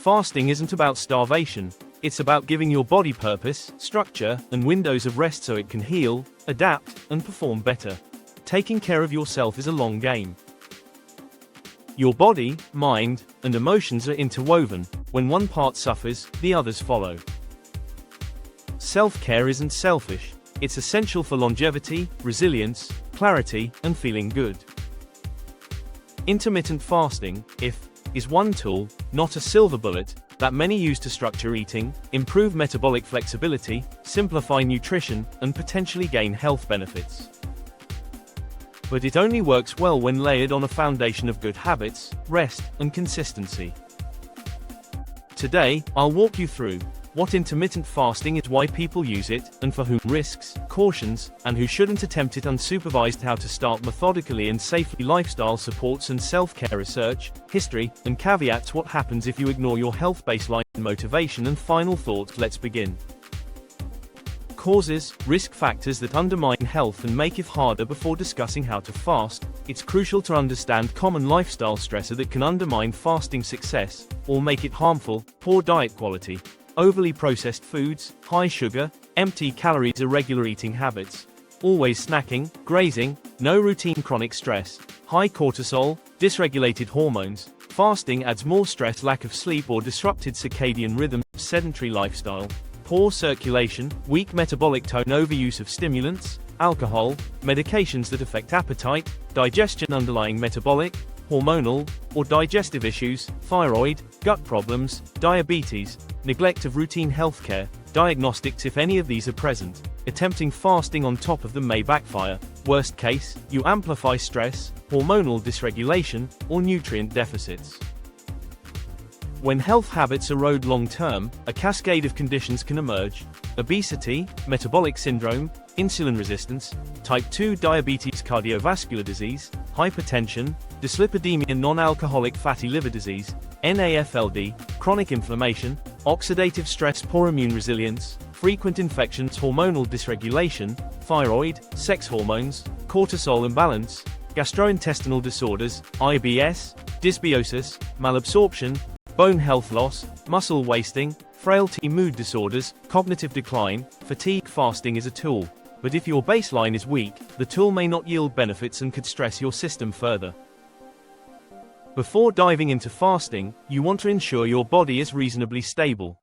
Fasting isn't about starvation, it's about giving your body purpose, structure, and windows of rest so it can heal, adapt, and perform better. Taking care of yourself is a long game. Your body, mind, and emotions are interwoven. When one part suffers, the others follow. Self-care isn't selfish, it's essential for longevity, resilience, clarity, and feeling good. Intermittent fasting, is one tool, not a silver bullet, that many use to structure eating, improve metabolic flexibility, simplify nutrition, and potentially gain health benefits. But it only works well when layered on a foundation of good habits, rest, and consistency. Today, I'll walk you through what intermittent fasting is, why people use it, and for whom, risks, cautions, and who shouldn't attempt it unsupervised, how to start methodically and safely, lifestyle supports and self-care research, history, and caveats, what happens if you ignore your health baseline, motivation, and final thoughts. Let's begin. Causes, risk factors that undermine health and make it harder. Before discussing how to fast, it's crucial to understand common lifestyle stressors that can undermine fasting success, or make it harmful: poor diet quality, overly processed foods, high sugar, empty calories, irregular eating habits, always snacking, grazing, no routine, chronic stress, high cortisol, dysregulated hormones. Fasting adds more stress, lack of sleep or disrupted circadian rhythm, sedentary lifestyle, poor circulation, weak metabolic tone, overuse of stimulants, alcohol, medications that affect appetite, digestion, underlying metabolic, hormonal, or digestive issues, thyroid, gut problems, diabetes, neglect of routine healthcare, diagnostics. If any of these are present, attempting fasting on top of them may backfire. Worst case, you amplify stress, hormonal dysregulation, or nutrient deficits. When health habits erode long-term, a cascade of conditions can emerge: obesity, metabolic syndrome, insulin resistance, type 2 diabetes, cardiovascular disease, hypertension, dyslipidemia, non-alcoholic fatty liver disease, NAFLD, chronic inflammation, oxidative stress, poor immune resilience, frequent infections, hormonal dysregulation, thyroid, sex hormones, cortisol imbalance, gastrointestinal disorders, IBS, dysbiosis, malabsorption, bone health loss, muscle wasting, frailty, mood disorders, cognitive decline, fatigue. Fasting is a tool, but if your baseline is weak, the tool may not yield benefits and could stress your system further. Before diving into fasting, you want to ensure your body is reasonably stable.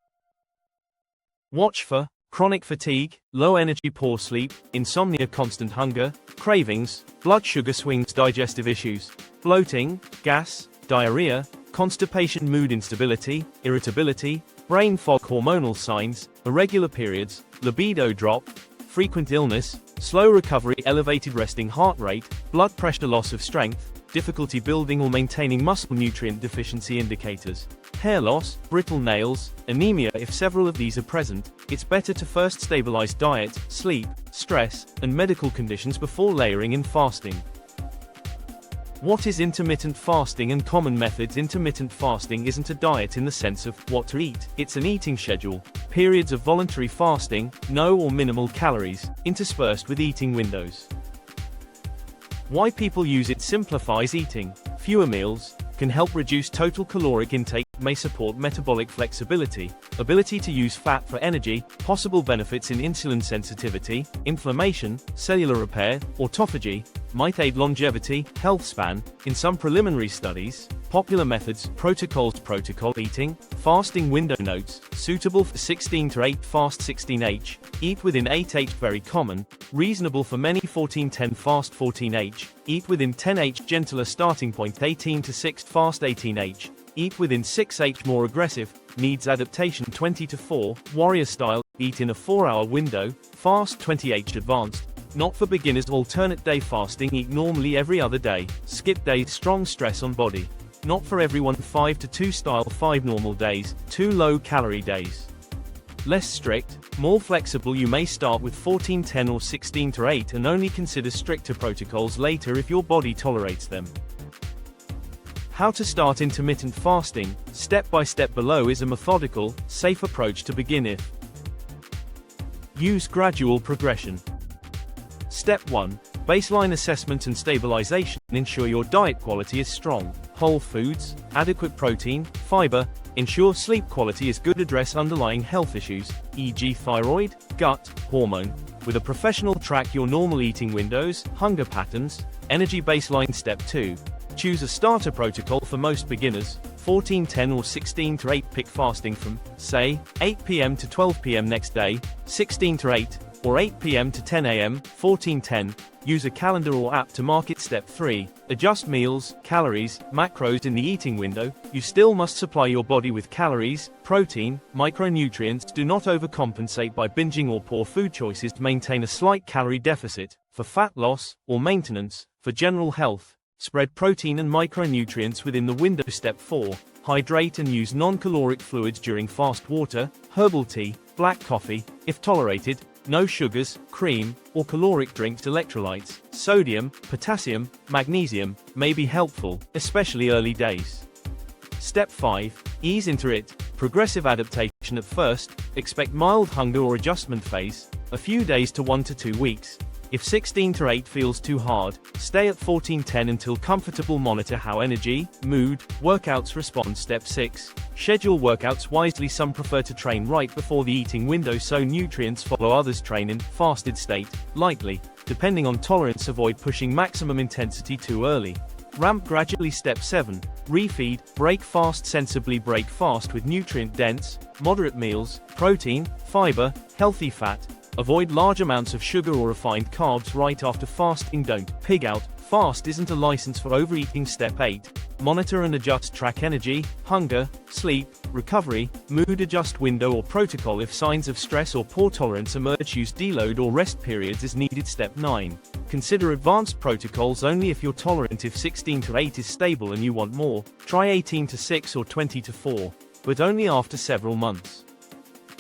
Watch for chronic fatigue, low energy, poor sleep, insomnia, constant hunger, cravings, blood sugar swings, digestive issues, bloating, gas, diarrhea, constipation, mood instability, irritability, brain fog, hormonal signs, irregular periods, libido drop, frequent illness, slow recovery, elevated resting heart rate, blood pressure, loss of strength, difficulty building or maintaining muscle, nutrient deficiency indicators, hair loss, brittle nails, anemia. If several of these are present, it's better to first stabilize diet, sleep, stress, and medical conditions before layering in fasting. What is intermittent fasting and common methods? Intermittent fasting isn't a diet in the sense of what to eat. It's an eating schedule. Periods of voluntary fasting, no or minimal calories, interspersed with eating windows. Why people use it: simplifies eating. Fewer meals can help reduce total caloric intake, may support metabolic flexibility, ability to use fat for energy, possible benefits in insulin sensitivity, inflammation, cellular repair, autophagy, might aid longevity, health span. In some preliminary studies, popular methods, protocols, protocol eating, fasting window notes, suitable for 16 to 8, fast 16H, eat within 8H, very common, reasonable for many, 14-10, fast 14H, eat within 10H, gentler starting point 18 to 6, fast 18H, eat within 6H, more aggressive, needs adaptation 20 to 4, warrior style, eat in a 4-hour window, fast 20H, advanced, not for beginners, alternate day fasting, eat normally every other day, skip days, strong stress on body, not for everyone, 5 to 2 style, 5 normal days, 2 low calorie days. Less strict, more flexible, you may start with 14-10 or 16 to 8 and only consider stricter protocols later if your body tolerates them. How to start intermittent fasting, step by step. Below is a methodical, safe approach to begin if. Use gradual progression. Step 1. Baseline assessment and stabilization. Ensure your diet quality is strong. Whole foods, adequate protein, fiber, Ensure sleep quality is good. Address underlying health issues, e.g. thyroid, gut, hormone. With a professional, track your normal eating windows, hunger patterns, energy baseline. Step 2. Choose a starter protocol for most beginners, 14-10 or 16-8. Pick fasting from, say, 8 p.m. to 12 p.m. next day, 16-8, or 8 p.m. to 10 a.m., 14-10. Use a calendar or app to mark it. Step 3. Adjust meals, calories, macros in the eating window. You still must supply your body with calories, protein, micronutrients. Do not overcompensate by binging or poor food choices. To maintain a slight calorie deficit. For fat loss, or maintenance, for general health, spread protein and micronutrients within the window. Step 4. Hydrate and use non-caloric fluids during fast. Water, herbal tea, black coffee, if tolerated, no sugars, cream, or caloric drinks. Electrolytes, sodium, potassium, magnesium, may be helpful, especially early days. Step 5. Ease into it. Progressive adaptation. At first, expect mild hunger or adjustment phase, a few days to 1 to 2 weeks. If 16-8 feels too hard, stay at 14-10 until comfortable. Monitor how energy, mood, workouts respond. Step 6. Schedule workouts wisely. Some prefer to train right before the eating window so nutrients follow. Others train in fasted state, lightly, depending on tolerance. Avoid pushing maximum intensity too early. Ramp gradually. Step 7. Refeed. Break fast sensibly. Break fast with nutrient-dense, moderate meals, protein, fiber, healthy fat. Avoid large amounts of sugar or refined carbs right after fasting. Don't pig out. Fast isn't a license for overeating. Step 8. Monitor and adjust. Track energy, hunger, sleep, recovery, mood. Adjust window or protocol if signs of stress or poor tolerance emerge. Use deload or rest periods as needed. Step 9. Consider advanced protocols only if you're tolerant. If 16-8 is stable and you want more, try 18-6 or 20-4, but only after several months.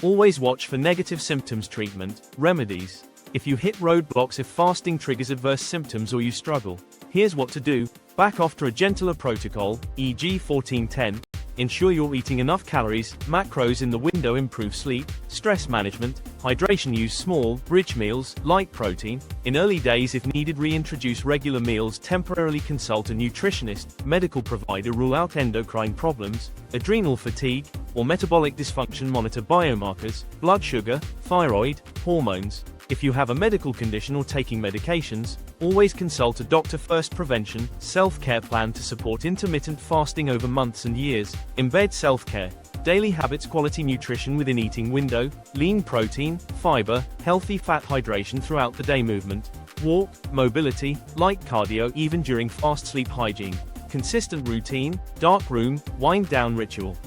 Always watch for negative symptoms. Treatment, remedies. If you hit roadblocks, if fasting triggers adverse symptoms or you struggle, here's what to do. Back off to a gentler protocol, e.g. 14-10. Ensure you're eating enough calories, macros in the window. Improve sleep, stress management, hydration. Use small, rich meals, light protein. In early days, if needed, reintroduce regular meals. Temporarily consult a nutritionist, medical provider. Rule out endocrine problems, adrenal fatigue, or metabolic dysfunction. Monitor biomarkers, blood sugar, thyroid, hormones. If you have a medical condition or taking medications, always consult a doctor first. Prevention, self-care plan to support intermittent fasting over months and years. Embed self-care, daily habits, quality nutrition within eating window, lean protein, fiber, healthy fat. Hydration throughout the day. Movement, walk, mobility, light cardio even during fast. Sleep hygiene, consistent routine, dark room, wind down ritual.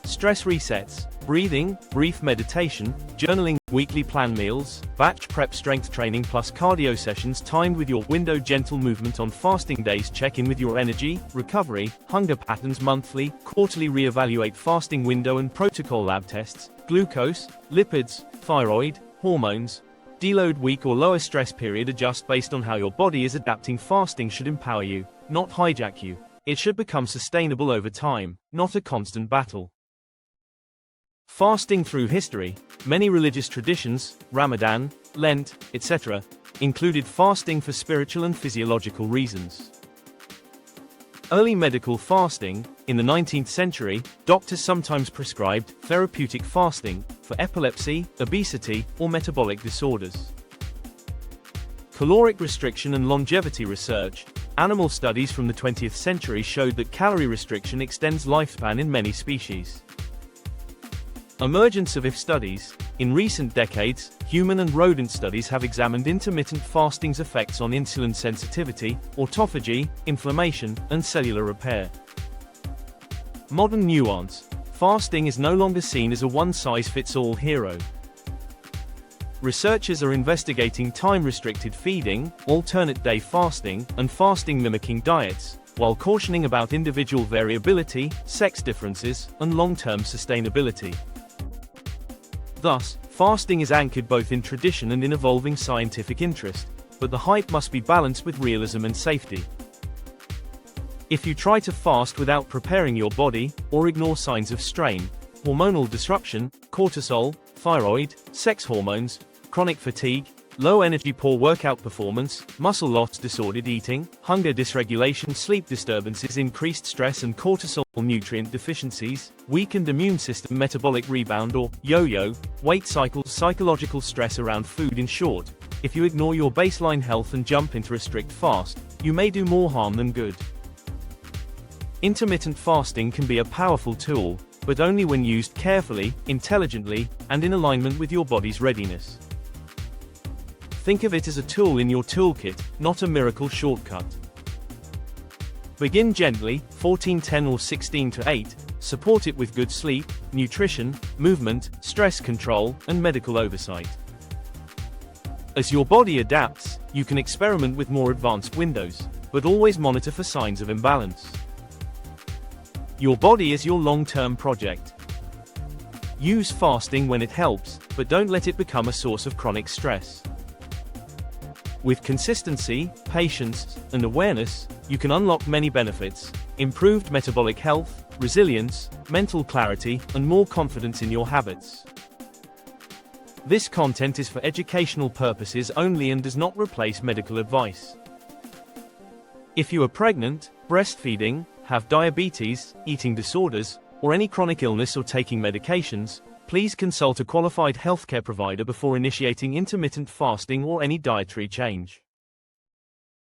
Stress resets, breathing, brief meditation, journaling, weekly plan meals, batch prep. Strength training plus cardio sessions timed with your window. Gentle movement on fasting days. Check in with your energy, recovery, hunger patterns monthly, quarterly. Reevaluate fasting window and protocol. Lab tests, glucose, lipids, thyroid, hormones. Deload week or lower stress period. Adjust based on how your body is adapting. Fasting should empower you, not hijack you. It should become sustainable over time, not a constant battle. Fasting through history. Many religious traditions, Ramadan, Lent, etc., included fasting for spiritual and physiological reasons. Early medical fasting. In the 19th century, doctors sometimes prescribed therapeutic fasting for epilepsy, obesity, or metabolic disorders. Caloric restriction and longevity research. Animal studies from the 20th century showed that calorie restriction extends lifespan in many species. Emergence of if studies. In recent decades, human and rodent studies have examined intermittent fasting's effects on insulin sensitivity, autophagy, inflammation, and cellular repair. Modern nuance. Fasting is no longer seen as a one-size-fits-all hero. Researchers are investigating time-restricted feeding, alternate day fasting, and fasting mimicking diets, while cautioning about individual variability, sex differences, and long-term sustainability. Thus, fasting is anchored both in tradition and in evolving scientific interest, but the hype must be balanced with realism and safety. If you try to fast without preparing your body, or ignore signs of strain, hormonal disruption, cortisol, thyroid, sex hormones, chronic fatigue, low energy, poor workout performance, muscle loss, disordered eating, hunger dysregulation, sleep disturbances, increased stress and cortisol, nutrient deficiencies, weakened immune system, metabolic rebound or yo-yo, weight cycles, psychological stress around food. In short, if you ignore your baseline health and jump into a strict fast, you may do more harm than good. Intermittent fasting can be a powerful tool, but only when used carefully, intelligently, and in alignment with your body's readiness. Think of it as a tool in your toolkit, not a miracle shortcut. Begin gently, 14-10 or 16-8, support it with good sleep, nutrition, movement, stress control, and medical oversight. As your body adapts, you can experiment with more advanced windows, but always monitor for signs of imbalance. Your body is your long-term project. Use fasting when it helps, but don't let it become a source of chronic stress. With consistency, patience, and awareness, you can unlock many benefits: improved metabolic health, resilience, mental clarity, and more confidence in your habits. This content is for educational purposes only and does not replace medical advice. If you are pregnant, breastfeeding, have diabetes, eating disorders, or any chronic illness or taking medications, please consult a qualified healthcare provider before initiating intermittent fasting or any dietary change.